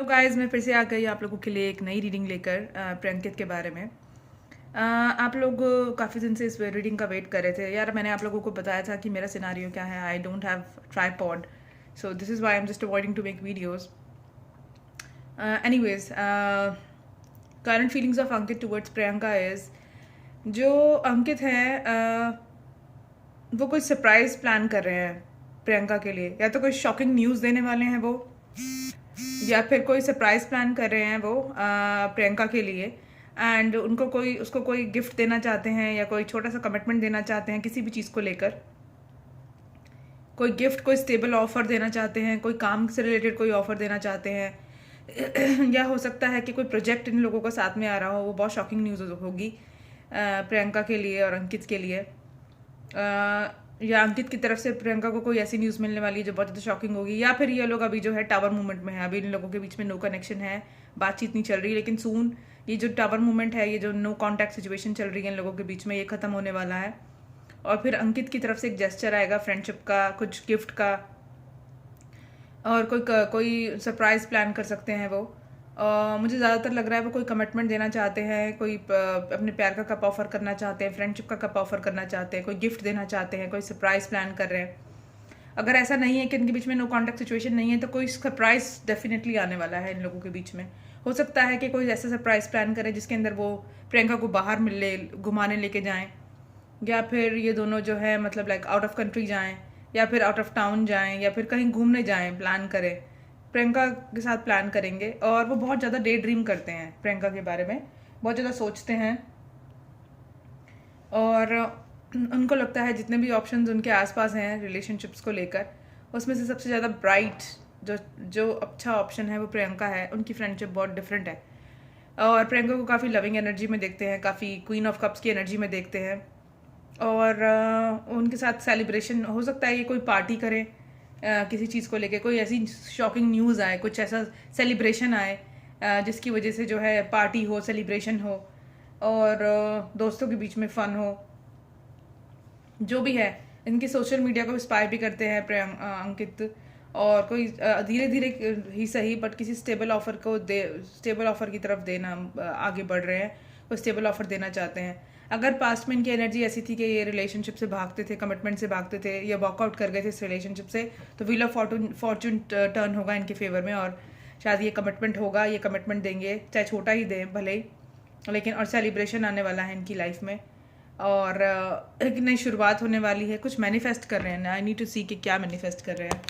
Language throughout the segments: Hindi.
तो गाइस मैं फिर से आ गई आप लोगों के लिए एक नई रीडिंग लेकर प्रियंकित के बारे में। आप लोग काफ़ी दिन से इस रीडिंग का वेट कर रहे थे यार। मैंने आप लोगों को बताया था कि मेरा सिनारियो क्या है। I don't have tripod, so this is why I am just avoiding to make videos. Anyways, current feelings of Ankit towards Priyanka is, जो अंकित हैं वो कोई सरप्राइज प्लान कर रहे हैं प्रियंका के लिए। या तो कोई शॉकिंग न्यूज़ देने वाले हैं वो, या फिर कोई सरप्राइज प्लान कर रहे हैं वो प्रियंका के लिए। एंड उसको कोई गिफ्ट देना चाहते हैं या कोई छोटा सा कमिटमेंट देना चाहते हैं किसी भी चीज़ को लेकर। कोई गिफ्ट, कोई स्टेबल ऑफर देना चाहते हैं, कोई काम से रिलेटेड कोई ऑफर देना चाहते हैं या हो सकता है कि कोई प्रोजेक्ट इन लोगों का साथ में आ रहा हो। वो बहुत शॉकिंग न्यूज़ होगी प्रियंका के लिए और अंकित के लिए। या अंकित की तरफ से प्रियंका को कोई ऐसी न्यूज़ मिलने वाली है जो बहुत ज़्यादा शॉकिंग होगी। या फिर ये लोग अभी जो है टावर मूवमेंट में है, अभी इन लोगों के बीच में नो कनेक्शन है, बातचीत नहीं चल रही। लेकिन सून ये जो टावर मूवमेंट है, ये जो नो कॉन्टैक्ट सिचुएशन चल रही है इन लोगों के बीच में, ये ख़त्म होने वाला है। और फिर अंकित की तरफ से एक जेस्चर आएगा फ्रेंडशिप का, कुछ गिफ्ट का, और कोई सरप्राइज प्लान कर सकते हैं वो। मुझे ज़्यादातर लग रहा है वो कोई कमिटमेंट देना चाहते हैं, कोई अपने प्यार का कप ऑफर करना चाहते हैं, फ्रेंडशिप का कप ऑफर करना चाहते हैं, कोई गिफ्ट देना चाहते हैं, कोई सरप्राइज प्लान कर रहे हैं। अगर ऐसा नहीं है कि इनके बीच में नो कॉन्टैक्ट सिचुएशन नहीं है, तो कोई सरप्राइज डेफिनेटली आने वाला है इन लोगों के बीच में। हो सकता है कि कोई ऐसा सरप्राइज प्लान करे जिसके अंदर वो प्रियंका को बाहर मिले, घुमाने लेके जाएं, या फिर ये दोनों जो है मतलब लाइक आउट ऑफ कंट्री जाएं, या फिर आउट ऑफ टाउन जाएं, या फिर कहीं घूमने जाएं, प्लान करें। प्रियंका के साथ प्लान करेंगे। और वो बहुत ज़्यादा डे ड्रीम करते हैं प्रियंका के बारे में, बहुत ज़्यादा सोचते हैं। और उनको लगता है जितने भी ऑप्शंस उनके आसपास हैं रिलेशनशिप्स को लेकर, उसमें से सबसे ज़्यादा ब्राइट जो अच्छा ऑप्शन है वो प्रियंका है। उनकी फ्रेंडशिप बहुत डिफरेंट है और प्रियंका को काफ़ी लविंग एनर्जी में देखते हैं, काफ़ी क्वीन ऑफ कप्स की एनर्जी में देखते हैं। और उनके साथ सेलिब्रेशन हो सकता है, ये कोई पार्टी करें किसी चीज़ को लेके, कोई ऐसी शॉकिंग न्यूज़ आए, कुछ ऐसा सेलिब्रेशन आए जिसकी वजह से जो है पार्टी हो, सेलिब्रेशन हो, और दोस्तों के बीच में फ़न हो। जो भी है, इनकी सोशल मीडिया को स्पाई भी करते हैं अंकित। और कोई धीरे धीरे ही सही बट किसी स्टेबल ऑफर की तरफ देना आगे बढ़ रहे हैं, कोई स्टेबल ऑफर देना चाहते हैं। अगर पास्ट में इनकी एनर्जी ऐसी थी कि ये रिलेशनशिप से भागते थे, कमिटमेंट से भागते थे, या वॉकआउट कर गए थे इस रिलेशनशिप से, तो व्हील ऑफ फॉर्चून टर्न होगा इनके फेवर में और शायद ये कमिटमेंट होगा, ये कमिटमेंट देंगे, चाहे छोटा ही दें भले ही, लेकिन और सेलिब्रेशन आने वाला है इनकी लाइफ में। और एक नई शुरुआत होने वाली है, कुछ मैनिफेस्ट कर रहे हैं। आई नीड टू सी कि क्या मैनिफेस्ट कर रहे हैं।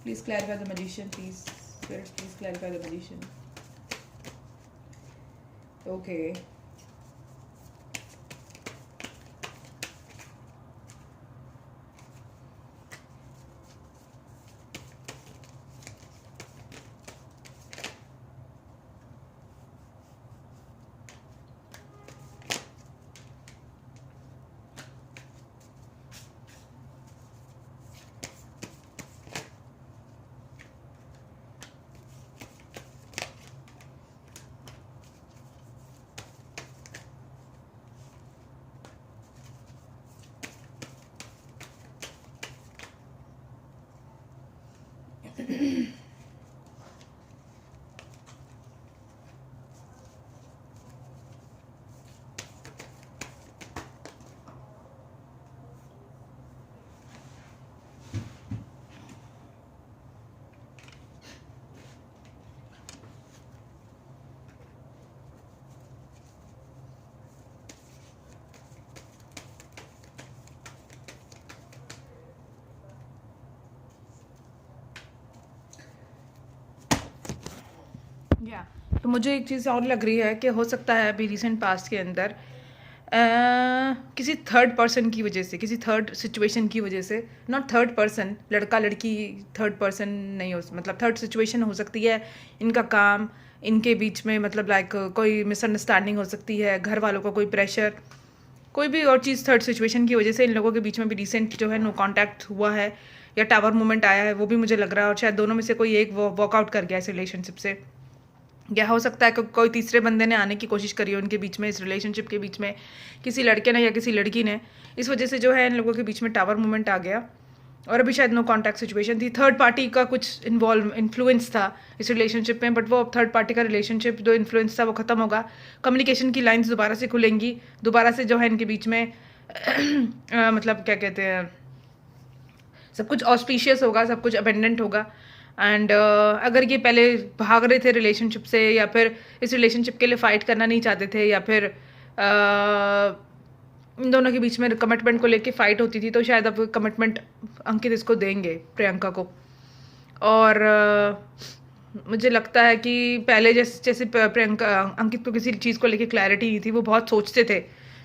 Please clarify the magician, please clarify the magician. Okay. या तो मुझे एक चीज़ और लग रही है कि हो सकता है अभी रिसेंट पास्ट के अंदर किसी थर्ड पर्सन की वजह से, किसी थर्ड सिचुएशन की वजह से, नॉट थर्ड पर्सन, लड़का लड़की थर्ड पर्सन नहीं हो, मतलब थर्ड सिचुएशन हो सकती है। इनका काम, इनके बीच में मतलब लाइक कोई मिसअंडरस्टैंडिंग हो सकती है, घर वालों का कोई प्रेशर, कोई भी और चीज़ थर्ड सिचुएशन की वजह से इन लोगों के बीच में भी रिसेंट जो है नो कॉन्टैक्ट हुआ है या टावर मूवमेंट आया है, वो भी मुझे लग रहा है। और शायद दोनों में से कोई एक वॉकआउट कर गया इस रिलेशनशिप से, या हो सकता है कि कोई तीसरे बंदे ने आने की कोशिश करी हो उनके बीच में, इस रिलेशनशिप के बीच में, किसी लड़के ने या किसी लड़की ने। इस वजह से जो है इन लोगों के बीच में टावर मूवमेंट आ गया और अभी शायद नो कॉन्टैक्ट सिचुएशन थी, थर्ड पार्टी का कुछ इन्फ्लुएंस था इस रिलेशनशिप में, बट वो अब थर्ड पार्टी का रिलेशनशिप जो इन्फ्लुएंस था वो ख़त्म होगा, कम्युनिकेशन की लाइंस दोबारा से खुलेंगी, दोबारा से जो है इनके बीच में मतलब क्या कहते हैं, सब कुछ ऑस्पिशियस होगा, सब कुछ अबेंडेंट होगा। एंड अगर ये पहले भाग रहे थे रिलेशनशिप से, या फिर इस रिलेशनशिप के लिए फ़ाइट करना नहीं चाहते थे, या फिर इन दोनों के बीच में कमिटमेंट को लेके फ़ाइट होती थी, तो शायद अब कमिटमेंट अंकित इसको देंगे प्रियंका को। और मुझे लगता है कि पहले जैसे प्रियंका अंकित को किसी चीज़ को लेके क्लैरिटी नहीं थी, वो बहुत सोचते थे,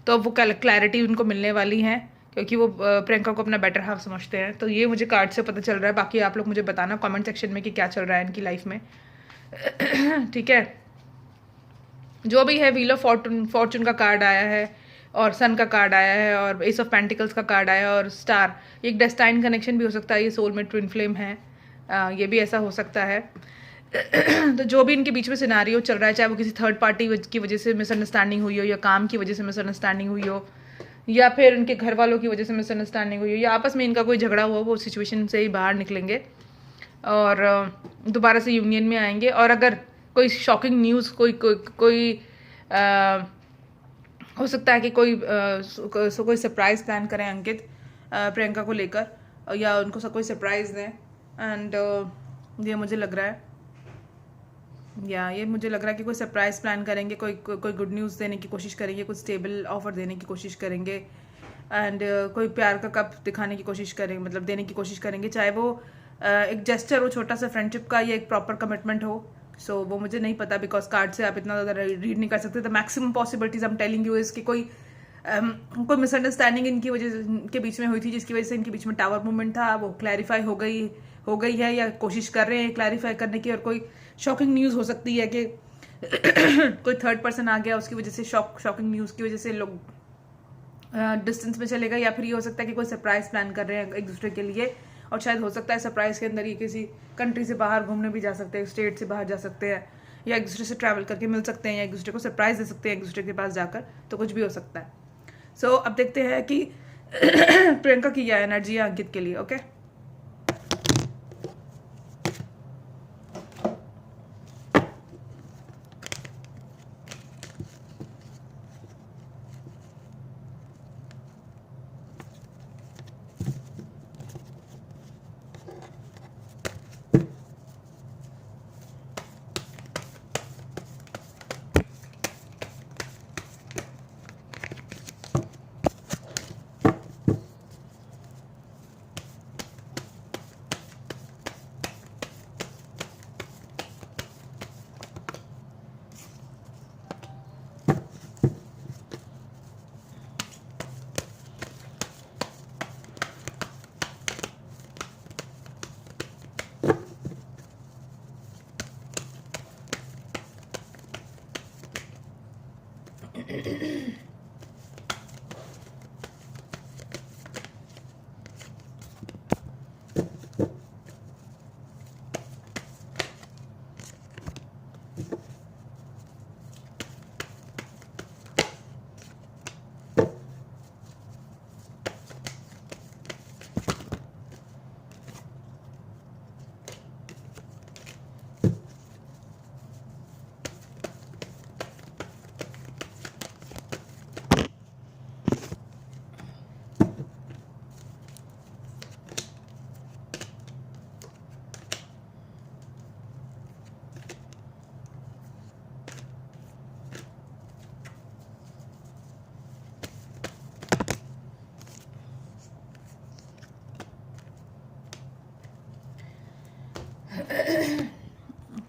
तो अब वो क्लैरिटी उनको मिलने वाली है, क्योंकि वो प्रियंका को अपना बेटर हाफ समझते हैं। तो ये मुझे कार्ड से पता चल रहा है। बाकी आप लोग मुझे बताना कमेंट सेक्शन में कि क्या चल रहा है इनकी लाइफ में। ठीक है, जो भी है, व्हील ऑफ फॉर्चून का कार्ड आया है, और सन का कार्ड आया है, और एस ऑफ पेंटिकल्स का कार्ड आया है, और स्टार, एक डेस्टाइन कनेक्शन भी हो सकता है, ये सोलमेट ट्विन फ्लेम है, ये भी ऐसा हो सकता है। तो जो भी इनके बीच में सिनारियो चल रहा है, चाहे वो किसी थर्ड पार्टी की वजह से मिसअंडरस्टैंडिंग हुई हो, या काम की वजह से मिसअंडरस्टैंडिंग हुई हो, या फिर उनके घर वालों की वजह से मिसअंडरस्टैंडिंग हुई हो, या आपस में इनका कोई झगड़ा हुआ, वो सिचुएशन से ही बाहर निकलेंगे और दोबारा से यूनियन में आएंगे। और अगर कोई शॉकिंग न्यूज़, कोई हो सकता है कि कोई सरप्राइज़ प्लान करें अंकित प्रियंका को लेकर, या उनको कोई सरप्राइज़ दें। एंड ये मुझे लग रहा है, ये मुझे लग रहा है कि कोई सरप्राइज़ प्लान करेंगे, कोई गुड न्यूज़ देने की कोशिश करेंगे, कुछ स्टेबल ऑफर देने की कोशिश करेंगे, एंड कोई प्यार का कप दिखाने की कोशिश करेंगे, मतलब देने की कोशिश करेंगे, चाहे वो एक जेस्चर हो छोटा सा फ्रेंडशिप का, या एक प्रॉपर कमिटमेंट हो। सो वो मुझे नहीं पता, बिकॉज कार्ड से आप इतना ज़्यादा रीड नहीं कर सकते। The maximum possibilities I am telling you is कि कोई मिसअंडरस्टैंडिंग इनकी वजह के बीच में हुई थी, जिसकी वजह से इनके बीच में टावर मूवमेंट था, वो क्लैरिफाई हो गई है, या कोशिश कर रहे हैं क्लैरिफाई करने की। और कोई शॉकिंग न्यूज़ हो सकती है कि कोई थर्ड पर्सन आ गया, उसकी वजह से शॉकिंग न्यूज़ की वजह से लोग डिस्टेंस में चले गए, या फिर ये हो सकता है कि कोई सरप्राइज प्लान कर रहे हैं एक दूसरे के लिए, और शायद हो सकता है सरप्राइज के अंदर ये किसी कंट्री से बाहर घूमने भी जा सकते हैं, स्टेट से बाहर जा सकते हैं, या एक दूसरे से ट्रैवल करके मिल सकते हैं, या एक दूसरे को सरप्राइज दे सकते हैं एक दूसरे के पास जाकर, तो कुछ भी हो सकता है। सो अब देखते हैं कि प्रियंका की क्या एनर्जी है अंकित के लिए। ओके,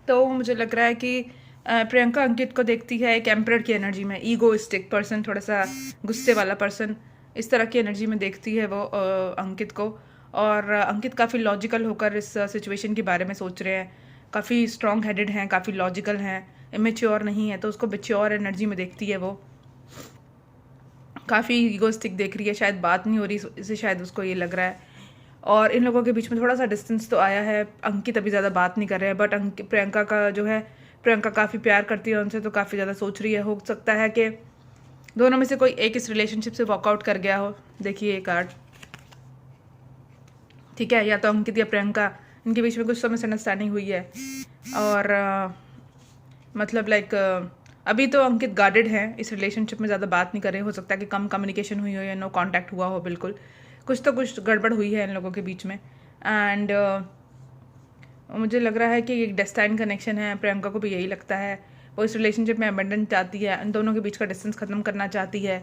तो मुझे लग रहा है कि प्रियंका अंकित को देखती है एक एम्परर की एनर्जी में, ईगोइस्टिक पर्सन, थोड़ा सा गुस्से वाला पर्सन, इस तरह की एनर्जी में देखती है वो अंकित को। और अंकित काफ़ी लॉजिकल होकर इस सिचुएशन के बारे में सोच रहे हैं, काफ़ी स्ट्रॉन्ग हेडेड हैं, काफ़ी लॉजिकल हैं, इमेच्योर नहीं है, तो उसको मेच्योर एनर्जी में देखती है वो। काफ़ी ईगोइस्टिक देख रही है, शायद बात नहीं हो रही, इससे शायद उसको ये लग रहा है। और इन लोगों के बीच में थोड़ा सा डिस्टेंस तो आया है, अंकित अभी ज़्यादा बात नहीं कर रहे हैं, बट प्रियंका का जो है, प्रियंका काफ़ी प्यार करती है उनसे, तो काफ़ी ज़्यादा सोच रही है। हो सकता है कि दोनों में से कोई एक इस रिलेशनशिप से वॉकआउट कर गया हो। देखिए ये कार्ड, ठीक है, या तो अंकित या प्रियंका, इनके बीच में कुछ तो मिसअंडरस्टैंडिंग हुई है। और मतलब लाइक अभी तो अंकित गार्डेड हैं, इस रिलेशनशिप में ज़्यादा बात नहीं कर रहे। हो सकता है कि कम कम्युनिकेशन हुई हो या नो कांटेक्ट हुआ हो, बिल्कुल कुछ तो कुछ गड़बड़ हुई है इन लोगों के बीच में। एंड मुझे लग रहा है कि एक डेस्टाइन कनेक्शन है, प्रियंका को भी यही लगता है। वो इस रिलेशनशिप में अबेंडन चाहती है, इन दोनों के बीच का डिस्टेंस ख़त्म करना चाहती है।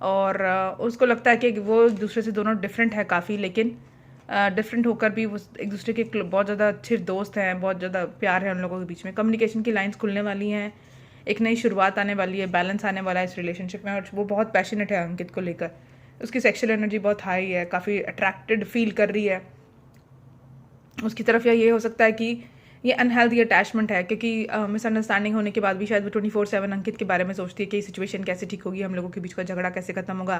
और उसको लगता है कि वो दूसरे से दोनों डिफरेंट है काफ़ी, लेकिन डिफरेंट होकर भी वो एक दूसरे के बहुत ज़्यादा अच्छे दोस्त हैं, बहुत ज़्यादा प्यार है उन लोगों के बीच में। कम्युनिकेशन की लाइंस खुलने वाली हैं, एक नई शुरुआत आने वाली है, बैलेंस आने वाला है इस रिलेशनशिप में। और वो बहुत पैशनेट है अंकित को लेकर, उसकी सेक्सुअल एनर्जी बहुत हाई है, काफ़ी अट्रैक्टेड फील कर रही है उसकी तरफ। या ये हो सकता है कि ये अनहेल्दी अटैचमेंट है, क्योंकि मिसअंडरस्टैंडिंग होने के बाद भी शायद वो 24/7 अंकित के बारे में सोचती है कि सिचुएशन कैसे ठीक होगी, हम लोगों के बीच का झगड़ा कैसे खत्म होगा,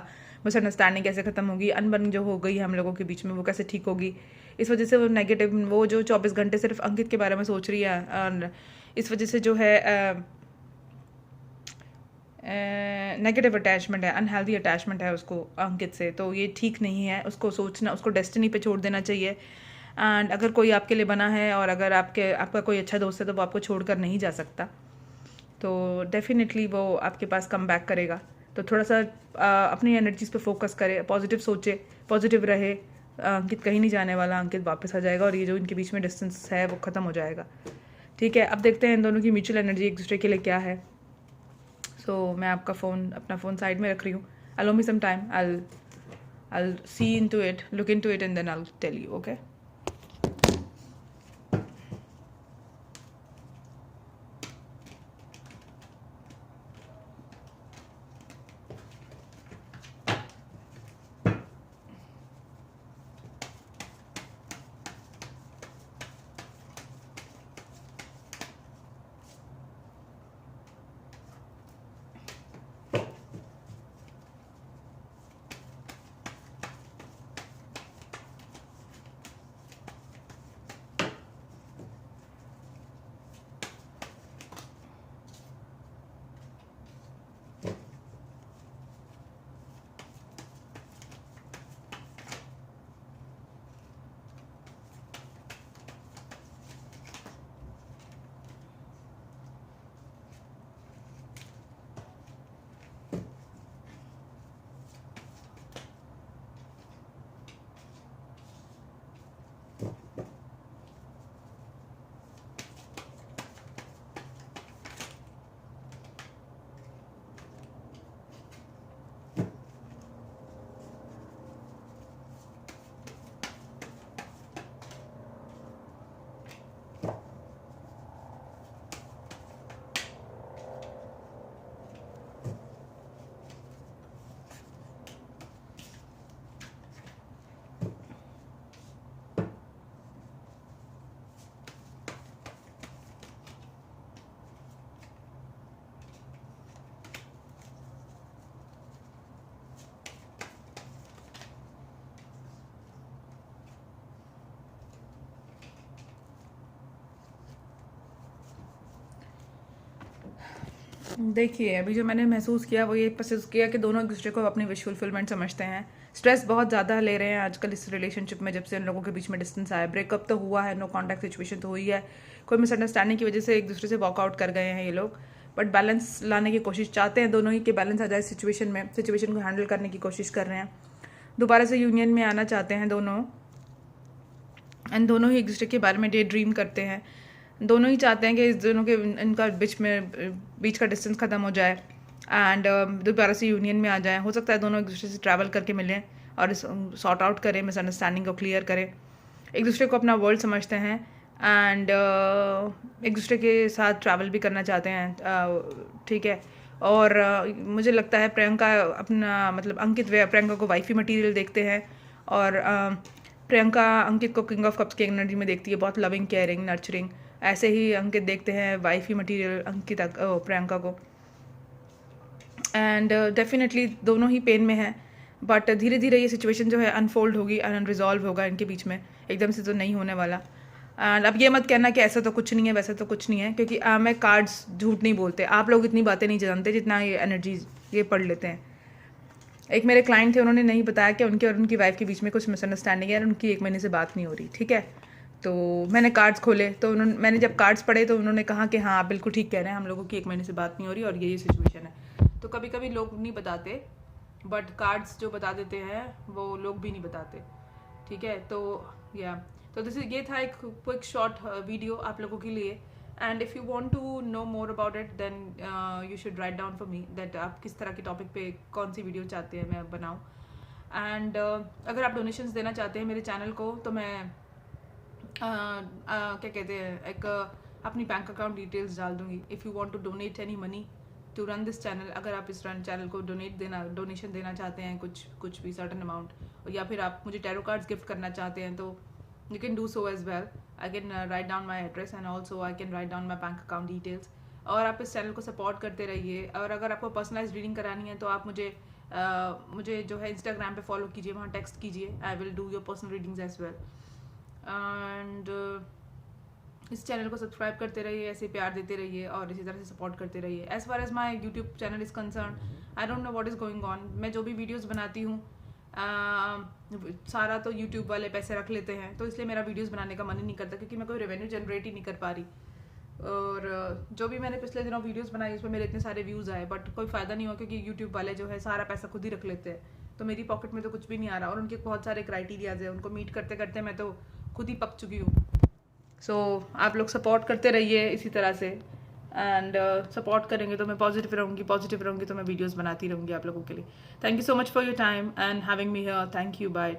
मिसअंडरस्टैंडिंग कैसे खत्म होगी, अनबन जो हो गई है हम लोगों के बीच में वो कैसे ठीक होगी। इस वजह से वो नेगेटिव, वो जो 24 घंटे सिर्फ अंकित के बारे में सोच रही है, और इस वजह से जो है नेगेटिव अटैचमेंट है, अनहेल्दी अटैचमेंट है उसको अंकित से। तो ये ठीक नहीं है, उसको सोचना, उसको डेस्टिनी पे छोड़ देना चाहिए। एंड अगर कोई आपके लिए बना है और अगर आपका कोई अच्छा दोस्त है तो वो आपको छोड़कर नहीं जा सकता। तो डेफिनेटली वो आपके पास कम बैक करेगा। तो थोड़ा सा अपनी एनर्जीज पे फोकस करे, पॉजिटिव सोचे, पॉजिटिव रहे। अंकित कहीं नहीं जाने वाला, अंकित वापस आ जाएगा और ये जो इनके बीच में डिस्टेंस है वो ख़त्म हो जाएगा। ठीक है, अब देखते हैं इन दोनों की म्यूचुअल एनर्जी एक दूसरे के लिए क्या है। सो मैं अपना फ़ोन साइड में रख रही हूँ। Allow me some time, I'll see into it, look into it and then I'll tell you, okay? देखिए, अभी जो मैंने महसूस किया वो ये महसूस किया कि दोनों एक दूसरे को अपनी विश फुलफिलमेंट समझते हैं। स्ट्रेस बहुत ज़्यादा ले रहे हैं आजकल इस रिलेशनशिप में, जब से उन लोगों के बीच में डिस्टेंस आया। ब्रेकअप तो हुआ है, नो कॉन्टैक्ट सिचुएशन तो हुई है, कोई मिसअंडरस्टैंडिंग की वजह से एक दूसरे से वॉकआउट कर गए हैं ये लोग। बट बैलेंस लाने की कोशिश चाहते हैं दोनों ही, कि बैलेंस आ जाए सिचुएशन में, सिचुएशन को हैंडल करने की कोशिश कर रहे हैं। दोबारा से यूनियन में आना चाहते हैं दोनों, एंड दोनों ही एक दूसरे के बारे में डे ड्रीम करते हैं। दोनों ही चाहते हैं कि इस दोनों के इनका बीच का डिस्टेंस ख़त्म हो जाए एंड दोबारा से यूनियन में आ जाए। हो सकता है दोनों एक दूसरे से ट्रैवल करके मिलें और सॉर्ट आउट करें, मिसअंडरस्टैंडिंग को क्लियर करें। एक दूसरे को अपना वर्ल्ड समझते हैं एंड एक दूसरे के साथ ट्रैवल भी करना चाहते हैं। ठीक है, और मुझे लगता है प्रियंका अपना मतलब अंकित वे प्रियंका को वाइफी मटेरियल देखते हैं, और प्रियंका अंकित को किंग ऑफ कप्स की एनर्जी में देखती है, बहुत लविंग, केयरिंग, नर्चरिंग। ऐसे ही अंकित देखते हैं वाइफी मटेरियल प्रियंका को। एंड डेफिनेटली दोनों ही पेन में हैं, बट धीरे धीरे ये सिचुएशन जो है अनफोल्ड होगी, अनरिजॉल्व होगा इनके बीच में, एकदम से तो नहीं होने वाला। एंड अब ये मत कहना कि ऐसा तो कुछ नहीं है, वैसा तो कुछ नहीं है, क्योंकि मैं कार्ड्स झूठ नहीं बोलते। आप लोग इतनी बातें नहीं जानते जितना ये एनर्जी ये पढ़ लेते हैं। एक मेरे क्लाइंट थे, उन्होंने नहीं बताया कि उनके और उनकी वाइफ के बीच में कुछ मिसअंडरस्टैंडिंग है और उनकी 1 महीने से बात नहीं हो रही, ठीक है। तो मैंने कार्ड्स खोले, तो मैंने जब कार्ड्स पढ़े तो उन्होंने कहा कि हाँ आप बिल्कुल ठीक कह रहे हैं, हम लोगों की 1 महीने से बात नहीं हो रही और ये सिचुएशन है। तो कभी कभी लोग नहीं बताते, बट कार्ड्स जो बता देते हैं वो लोग भी नहीं बताते, ठीक है। तो या तो ये था एक क्विक शॉर्ट वीडियो आप लोगों के लिए। And if you want to know more about it then you should write down for me that आप किस तरह के टॉपिक पे कौन सी वीडियो चाहते हैं मैं बनाऊँ। एंड अगर आप डोनेशंस देना चाहते हैं मेरे चैनल को तो मैं क्या कहते हैं एक अपनी बैंक अकाउंट डिटेल्स डाल दूँगी। If you want to donate any money to run this channel, अगर आप इस चैनल को डोनेशन देना चाहते हैं कुछ भी सर्टन अमाउंट, या फिर आप मुझे टैरो कार्ड्स गिफ्ट करना चाहते हैं तो you can do so as well. I can write down my address and also I can write down my bank account details. और आप इस चैनल को सपोर्ट करते रहिए। और अगर आपको पर्सनलाइज रीडिंग करानी है तो आप मुझे जो है इंस्टाग्राम पे फॉलो कीजिए, वहाँ टेक्स्ट कीजिए, I will do your personal readings as well. And इस चैनल को सब्सक्राइब करते रहिए, ऐसे प्यार देते रहिए और इसी तरह से सपोर्ट करते रहिए। As far as my YouTube channel is concern, I don't know what is going on. मैं जो भी वीडियोज़ बनाती हूँ सारा तो यूट्यूब वाले पैसे रख लेते हैं, तो इसलिए मेरा वीडियोस बनाने का मन ही नहीं करता क्योंकि मैं कोई रेवेन्यू जनरेट ही नहीं कर पा रही। और जो भी मैंने पिछले दिनों वीडियोस बनाई उसमें मेरे इतने सारे व्यूज़ आए, बट कोई फ़ायदा नहीं हुआ क्योंकि यूट्यूब वाले जो है सारा पैसा खुद ही रख लेते हैं, तो मेरी पॉकेट में तो कुछ भी नहीं आ रहा। और उनके बहुत सारे क्राइटेरियाज है, उनको मीट करते करते मैं तो खुद ही पक चुकी हूँ। सो आप लोग सपोर्ट करते रहिए इसी तरह से, एंड सपोर्ट करेंगे तो मैं पॉजिटिव रहूँगी तो मैं वीडियोस बनाती रहूँगी आप लोगों के लिए। Thank you so much for your time and having me here. Thank you, bye.